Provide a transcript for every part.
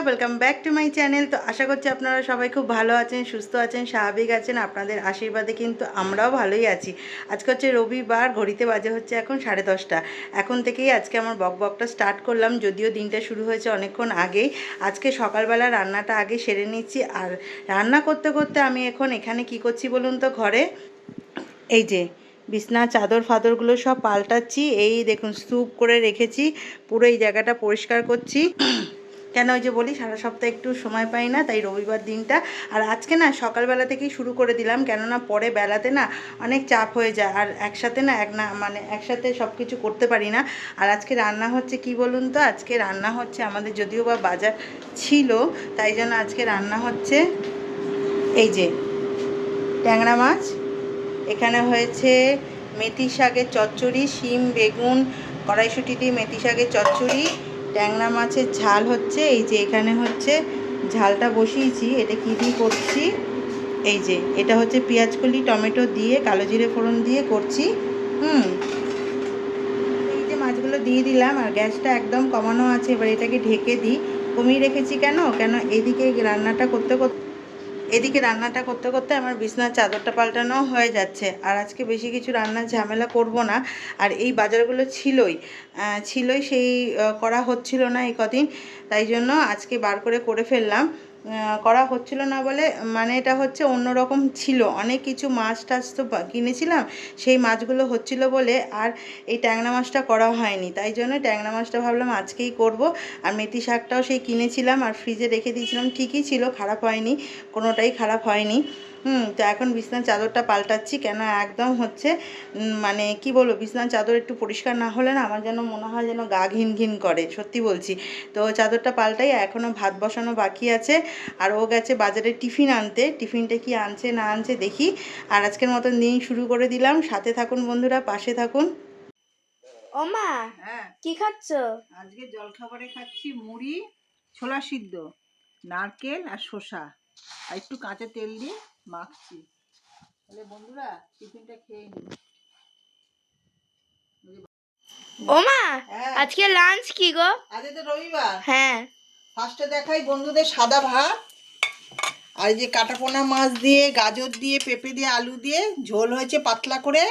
Welcome back to my channel. তো আশা করছি আপনারা সবাই খুব ভালো আছেন, সুস্থ আছেন, স্বাভাবিক আছেন। আপনাদের আশীর্বাদে কিন্তু আমরাও ভালোই আছি। আজকে হচ্ছে রবিবার, ঘড়িতে বাজে হচ্ছে এখন 10:30। এখন থেকেই আজকে আমার বকবকটা স্টার্ট করলাম, যদিও দিনটা শুরু হয়েছে অনেকক্ষণ আগেই। আজকে সকালবেলা রান্নাটা আগে সেরে নিচ্ছি। আর রান্না করতে করতে আমি এখন এখানে কি করছি বলুন তো, ঘরে এই যে বিছনা চাদর ফাদরগুলো সব পাল্টাচ্ছি। এই দেখুন স্তূপ করে রেখেছি, পুরো এই জায়গাটা পরিষ্কার করছি। কেন ওই যে বলি সারা সপ্তাহে একটু সময় পাই না, তাই রবিবার দিনটা। আর আজকে না সকালবেলা থেকেই শুরু করে দিলাম, কেননা পরে বেলাতে না অনেক চাপ হয়ে যায়, আর একসাথে না একসাথে সব কিছু করতে পারি না। আর আজকে রান্না হচ্ছে কি বলুন তো, আজকে রান্না হচ্ছে আমাদের, যদিও বা বাজার ছিল, তাই জন্য আজকে রান্না হচ্ছে এই যে ট্যাংরা মাছ। এখানে হয়েছে মেথি শাকের চচ্চড়ি, শিম বেগুন কড়াইশুঁটি দিয়ে মেথি শাকের চচ্চড়ি, ট্যাংরা মাছের ঝাল হচ্ছে। এই যে এখানে হচ্ছে ঝালটা বসিয়েছি, এটা কী দিয়ে করছি, এই যে এটা হচ্ছে পেঁয়াজকলি টমেটো দিয়ে কালো জিরে ফোড়ন দিয়ে করছি। এই যে মাছগুলো দিয়ে দিলাম, আর গ্যাসটা একদম কমানো আছে। এবার এটাকে ঢেকে দিই। কমিয়ে রেখেছি কেন এদিকে রান্নাটা করতে করতে আমার বিছনার চাদরটা পাল্টানো হয়ে যাচ্ছে। আর আজকে বেশি কিছু রান্নার ঝামেলা করব না। আর এই বাজারগুলো ছিলই সেই করা হচ্ছিল না এই কদিন, তাই জন্য আজকে বার করে ফেললাম। করা হচ্ছিল না বলে মানে এটা হচ্ছে অন্যরকম ছিল, অনেক কিছু মাছ টাছ তো কিনেছিলাম, সেই মাছগুলো হচ্ছিল বলে আর এই ট্যাংরা মাছটা করা হয়নি। তাই জন্য ট্যাংরা মাছটা ভাবলাম আজকেই করব। আর মেথি শাকটাও সেই কিনেছিলাম আর ফ্রিজে রেখে দিয়েছিলাম, ঠিকই ছিল, খারাপ হয়নি, কোনোটাই খারাপ হয়নি। তো এখন বিছনার চাদরটা পাল্টাচ্ছি, কেন একদম হচ্ছে মানে কি বলবো, বিছনার চাদর একটু পরিষ্কার না হলে না আমার যেন মনে হয় যেন গা ঘিন ঘিন করে, সত্যি বলছি। তো চাদরটা পাল্টাই, এখনও ভাত বসানো বাকি আছে। আর ও গেছে বাজারে টিফিন আনতে, টিফিনটা কি আনছে না আনছে দেখি। আর আজকের মতন দিন শুরু করে দিলাম। সাথে থাকুন বন্ধুরা, পাশে থাকুন। ও মা, হ্যাঁ, কি খাচ্ছ? আজকে জলখাবারে খাচ্ছি মুড়ি, ছোলা সিদ্ধ, নারকেল আর শসা, আর একটু কাঁচা তেল দিয়ে মাখছি। তাহলে বন্ধুরা টিফিনটা খেয়ে নিই। ও মা, হ্যাঁ, আজকে লাঞ্চ কি গো? আজকে তো রবিবার। হ্যাঁ। ফার্স্টে দেখাই বন্ধুদের সাদা ভাত, আর এই যে কাটাপোনা মাছ দিয়ে গাজর দিয়ে পেঁপে দিয়ে আলু দিয়ে ঝোল হয়েছে পাতলা করে।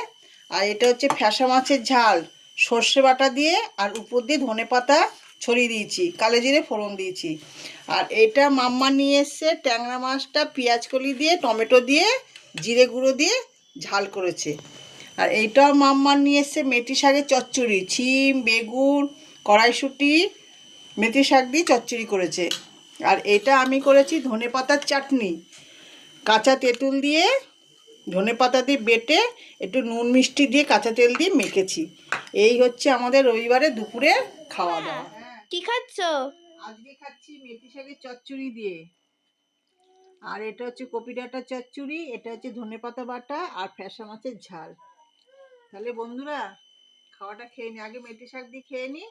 আর এটা হচ্ছে ফ্যাসা মাছের ঝাল, সর্ষে বাটা দিয়ে, আর উপর দিয়ে ধনেপাতা ছড়িয়ে দিয়েছি, কালো জিরে ফোড়ন দিয়েছি। আর এটা মাম্মা নিয়ে এসছে ট্যাংরা মাছটা পেঁয়াজকলি দিয়ে টমেটো দিয়ে জিরে গুঁড়ো দিয়ে ঝাল করেছে। আর এইটাও মাম্মা নিয়ে এসছে মেথি শাকের চচ্চড়ি, শিম বেগুন কড়াইশুঁটি মেথি শাক দিয়ে চচ্চড়ি করেছে। আর এটা আমি করেছি ধনেপাতার চাটনি, কাঁচা তেঁতুল দিয়ে ধনেপাতা দিয়ে বেটে একটু নুন মিষ্টি দিয়ে কাঁচা তেল দিয়ে মেখেছি। এই হচ্ছে আমাদের রবিবারে দুপুরে খাওয়া দাওয়া। কি খাচ্ছ? আজকে খাচ্ছি মেথি শাকের চচ্চড়ি দিয়ে, আর এটা হচ্ছে কপি ডাঁটার চচ্চড়ি, এটা হচ্ছে ধনেপাতা বাটা আর ফ্যাসা মাছের ঝাল। তাহলে বন্ধুরা খাওয়াটা খেয়ে নি, আগে মেথি শাক দিয়ে খেয়ে নি।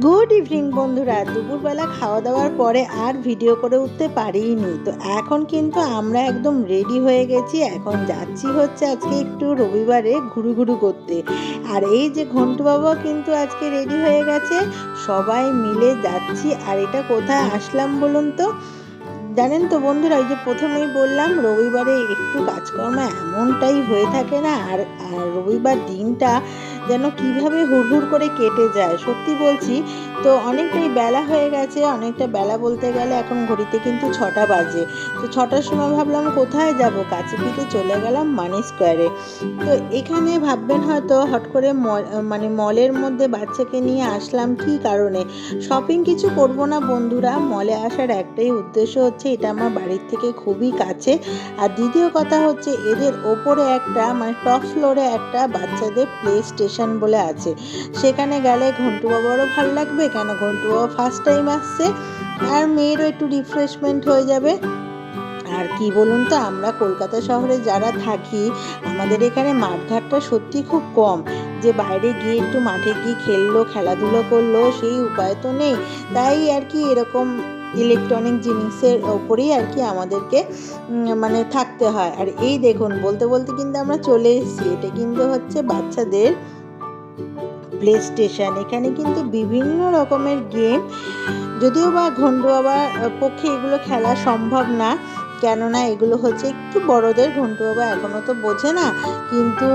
গুড ইভিনিং বন্ধুরা, দুপুরবেলা খাওয়া দাওয়ার পরে আর ভিডিও করে উঠতে পারিনি। তো এখন কিন্তু আমরা একদম রেডি হয়ে গেছি, এখন যাচ্ছি হচ্ছে আজকে একটু রবিবারে ঘুরু করতে। আর এই যে ঘন্টু বাবা কিন্তু আজকে রেডি হয়ে গেছে, সবাই মিলে যাচ্ছি। আর এটা কোথায় আসলাম বলুন তো, জানেন তো বন্ধুরা, ওই যে প্রথমেই বললাম রবিবারে একটু কাজকর্ম এমনটাই হয়ে থাকে না, আর রবিবার দিনটা যেন কিভাবে হুড়হুড় করে কেটে যায়, সত্যি বলছি। তো অনেকটাই বেলা হয়ে গেছে, অনেকটা বেলা বলতে গেলে এখন ঘড়িতে কিন্তু 6টা বাজে। তো 6টার সময় ভাবলাম কোথায় যাব, কাছে পিঠে চলে গেলাম মানি স্কোয়ারে। তো এখানে ভাববেন হয়তো হট করে মলের মধ্যে বাচ্চাকে নিয়ে আসলাম কী কারণে। শপিং কিছু করব না বন্ধুরা, মলে আসার একটাই উদ্দেশ্য হচ্ছে এটা আমার বাড়ির থেকে খুবই কাছে। আর দ্বিতীয় কথা হচ্ছে এদের ওপরে একটা টপ ফ্লোরে একটা বাচ্চাদের প্লে স্টেশন বলে আছে, সেখানে গেলে ঘন্টু বাবারও ভালো লাগবে, কেন ঘন্টু বাবা ফার্স্ট টাইম আসছে, আর মেয়েরও একটু রিফ্রেশমেন্ট হয়ে যাবে। আর কি বলুন তো, আমরা কলকাতা শহরে যারা থাকি, আমাদের এখানে মাঠঘাটটা সত্যি খুব কম, যে বাইরে গিয়ে একটু মাঠে গিয়ে খেললো খেলাধুলো করলো সেই উপায় তো নেই। তাই আর কি এরকম ইলেকট্রনিক জিনিসের ওপরেই আর কি আমাদেরকে থাকতে হয়। আর এই দেখুন বলতে বলতে কিন্তু আমরা চলে এসেছি, এটা কিন্তু হচ্ছে বাচ্চাদের প্লে স্টেশন। এখানে কিন্তু বিভিন্ন রকমের গেম, যদিও বা ঘন্টু বাবার পক্ষে এগুলো খেলা সম্ভব না, কেননা এগুলো হচ্ছে একটু বড়দের। ঘন্টু বাবা এখনও তো বোঝে না, কিন্তু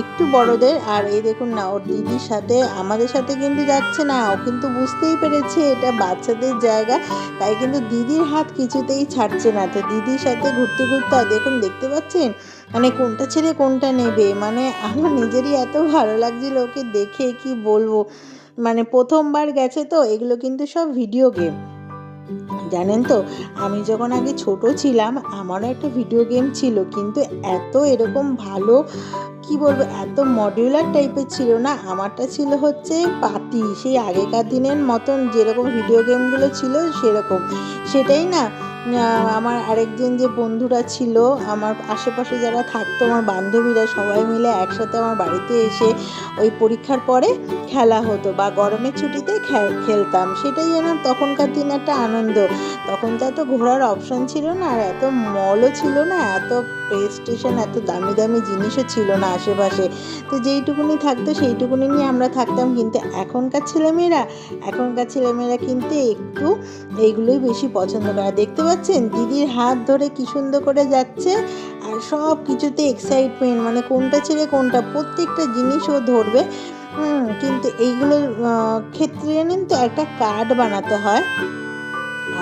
একটু বড়দের। আর এই দেখুন না, ওর দিদির সাথে, আমাদের সাথে কিন্তু যাচ্ছে না, ও কিন্তু বুঝতেই পেরেছে এটা বাচ্চাদের জায়গা, তাই কিন্তু দিদির হাত কিছুতেই ছাড়ছে না। তো দিদির সাথে ঘুরতে ঘুরতে, আর দেখুন, দেখতে পাচ্ছেন মানে কোনটা ছেড়ে কোনটা নেবে, মানে আমার নিজেরই এত ভালো লাগছিল ওকে দেখে, কি বলবো। মানে প্রথমবার গেছে তো, এগুলো কিন্তু সব ভিডিও গেম, জানেন তো। আমি যখন আগে ছোট ছিলাম, আমারও একটা ভিডিও গেম ছিল, কিন্তু এত এরকম ভালো, কি বলবো, এত মডিউলার টাইপের ছিল না। আমারটা ছিল হচ্ছে পাতি, সেই আগেকার দিনের মতন যেরকম ভিডিও গেমগুলো ছিল সেরকম। সেটাই না, আমার আরেকজন যে বন্ধুরা ছিল, আমার আশেপাশে যারা থাকতো, আমার বান্ধবীরা, সবাই মিলে একসাথে আমার বাড়িতে এসে ওই পরীক্ষার পরে খেলা হতো, বা গরমের ছুটিতে খেলতাম। সেটাই যেন তখনকার দিন একটা আনন্দ। তখন তো এত ঘোরার অপশন ছিল না, আর এত মলও ছিল না, এত প্লে স্টেশন, এত দামি দামি জিনিসও ছিল না আশেপাশে। তো যেইটুকুনি থাকতো সেইটুকুনি নিয়ে আমরা থাকতাম। কিন্তু এখনকার ছেলেমেয়েরা কিন্তু একটু এইগুলোই বেশি পছন্দ করে। দেখতে পাচ্ছেন দিদির হাত ধরে কি সুন্দর করে যাচ্ছে, আর সব কিছুতে এক্সাইটমেন্ট, মানে কোনটা ছেড়ে কোনটা, প্রত্যেকটা জিনিস ও ধরবে। কিন্তু এইগুলোর ক্ষেত্রে জানেন তো, একটা কার্ড বানাতে হয়।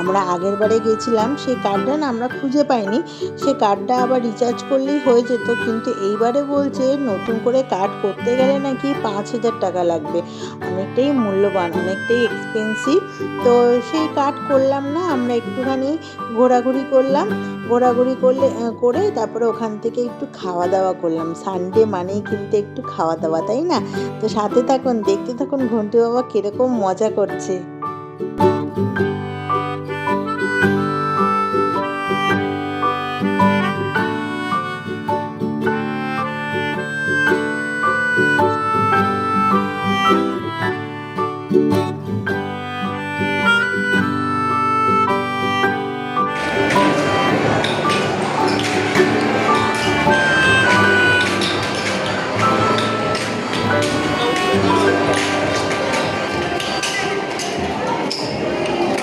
আমরা আগের বারে গেছিলাম, সেই কার্ডটা না আমরা খুঁজে পাইনি, সে কার্ডটা আবার রিচার্জ করলেই হয়ে যেত। কিন্তু এইবারে বলছে নতুন করে কার্ড করতে গেলে নাকি 5,000 টাকা লাগবে, অনেকটাই মূল্যবান, অনেকটাই এক্সপেন্সিভ। তো সেই কার্ড করলাম না, আমরা একটুখানি ঘোরাঘুরি করলাম। করে তারপরে ওখান থেকে একটু খাওয়া দাওয়া করলাম। সানডে মানেই কিন্তু একটু খাওয়া দাওয়া, তাই না? তো সাথে থাকুন, দেখতে থাকুন ঘন্টু বাবা কিরকম মজা করছে।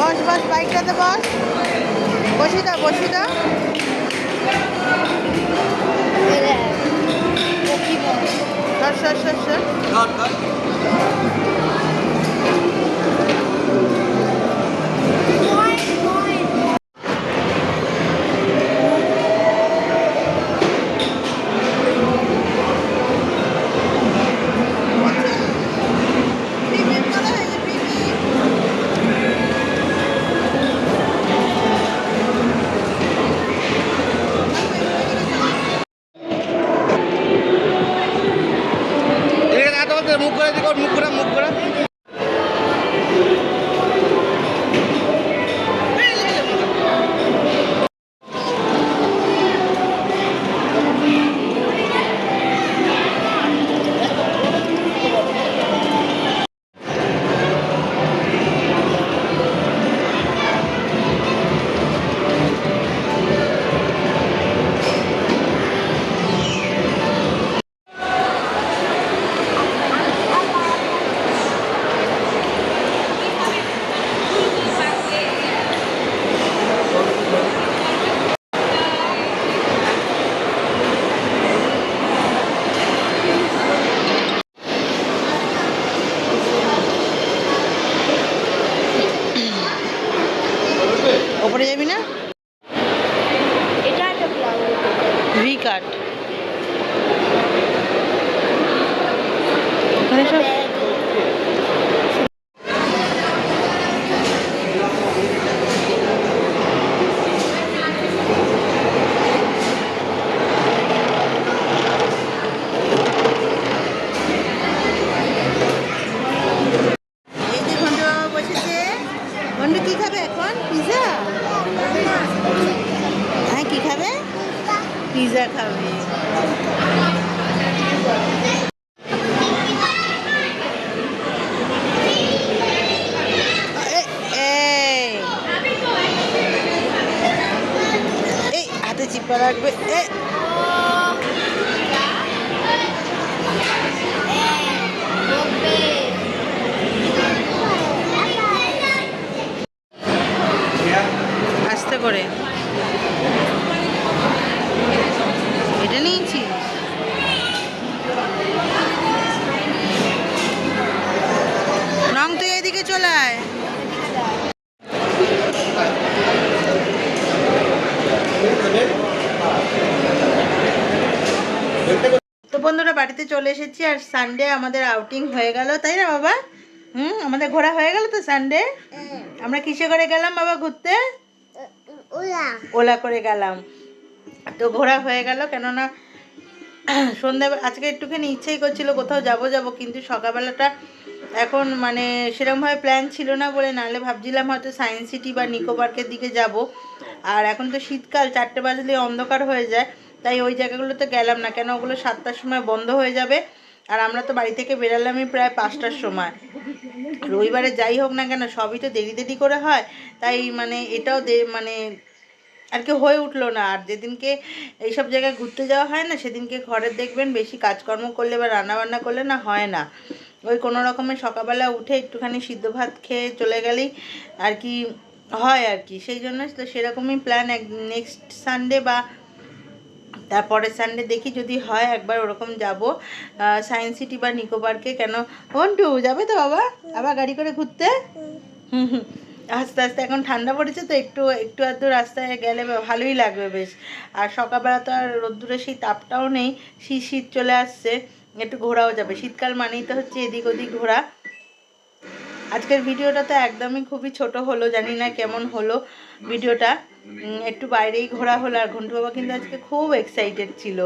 বস বস, বাইকটাতে বস, বসি দাও। সর। মুখ করে ওপরে যাবি না? এটা একটা ব্লাউজ। ভি কাট ওখানে সব। এই যে ঘন্টু বাবা বসেছে। ঘন্টু কি খাবে এখন? পিজা? হ্যাঁ, কি খাবে? পিজা খাবে। এই হাতে চিপা রাখবে। বকবে। করে? এটা নিয়েছি। রং তুই এদিকে চলে আয়। তো বন্ধুরা বাড়িতে চলে এসেছি আর সানডে আমাদের আউটিং হয়ে গেল, তাই না বাবা? আমাদের ঘোরা হয়ে গেল তো সানডে। আমরা কিসে করে গেলাম বাবা ঘুরতে? ওলা করে গেলাম। তো ঘোরা হয়ে গেল, কেননা সন্ধ্যাবেলা আজকে একটুখানি ইচ্ছেই করছিল কোথাও যাব কিন্তু সকালবেলাটা এখন মানে সেরকমভাবে প্ল্যান ছিল না বলে, নাহলে ভাবছিলাম হয়তো সায়েন্স সিটি বা নিকো পার্কের দিকে যাব। আর এখন তো শীতকাল, 4টে বাজলে অন্ধকার হয়ে যায়, তাই ওই জায়গাগুলোতে গেলাম না, কেন ওগুলো 7টার সময় বন্ধ হয়ে যাবে। আর আমরা তো বাড়ি থেকে বেরালামই প্রায় 5টার সময়। রবিবারে যাই হোক না কেন সবই তো দেরি দেরি করে হয়, তাই মানে এটাও মানে আর কি হয়ে উঠলো না। আর যেদিনকে এইসব জায়গায় ঘুরতে যাওয়া হয় না, সেদিনকে ঘরের দেখবেন বেশি কাজকর্ম করলে বা রান্নাবান্না করলে না হয় না। ওই কোনো রকমের সকালবেলা উঠে একটুখানি সিদ্ধ ভাত খেয়ে চলে গেলেই আর কি হয় আর কি। সেই জন্য তো সেরকমই প্ল্যান, নেক্সট সানডে বা তারপরের সানডে দেখি যদি হয় একবার ওরকম যাব সায়েন্স সিটি বা নিকো পার্কে। কেন হন্টু যাবে তো বাবা আবার গাড়ি করে ঘুরতে? হুম হুম। আস্তে আস্তে এখন ঠান্ডা পড়েছে তো একটু একটু আধটু রাস্তায় গেলে ভালোই লাগবে বেশ। আর সকালবেলা তো আর রোদ্দুরে সেই তাপটাও নেই, শীত শীত চলে আসছে, একটু ঘোরাও যাবে। শীতকাল মানেই তো হচ্ছে এদিক ওদিক ঘোরা। আজকের ভিডিওটা তো একদমই খুবই ছোট হলো, জানি না কেমন হলো ভিডিওটা। একটু বাইরেই ঘোরা হলো। আর ঘন্টু বাবা কিন্তু আজকে খুব এক্সাইটেড ছিল।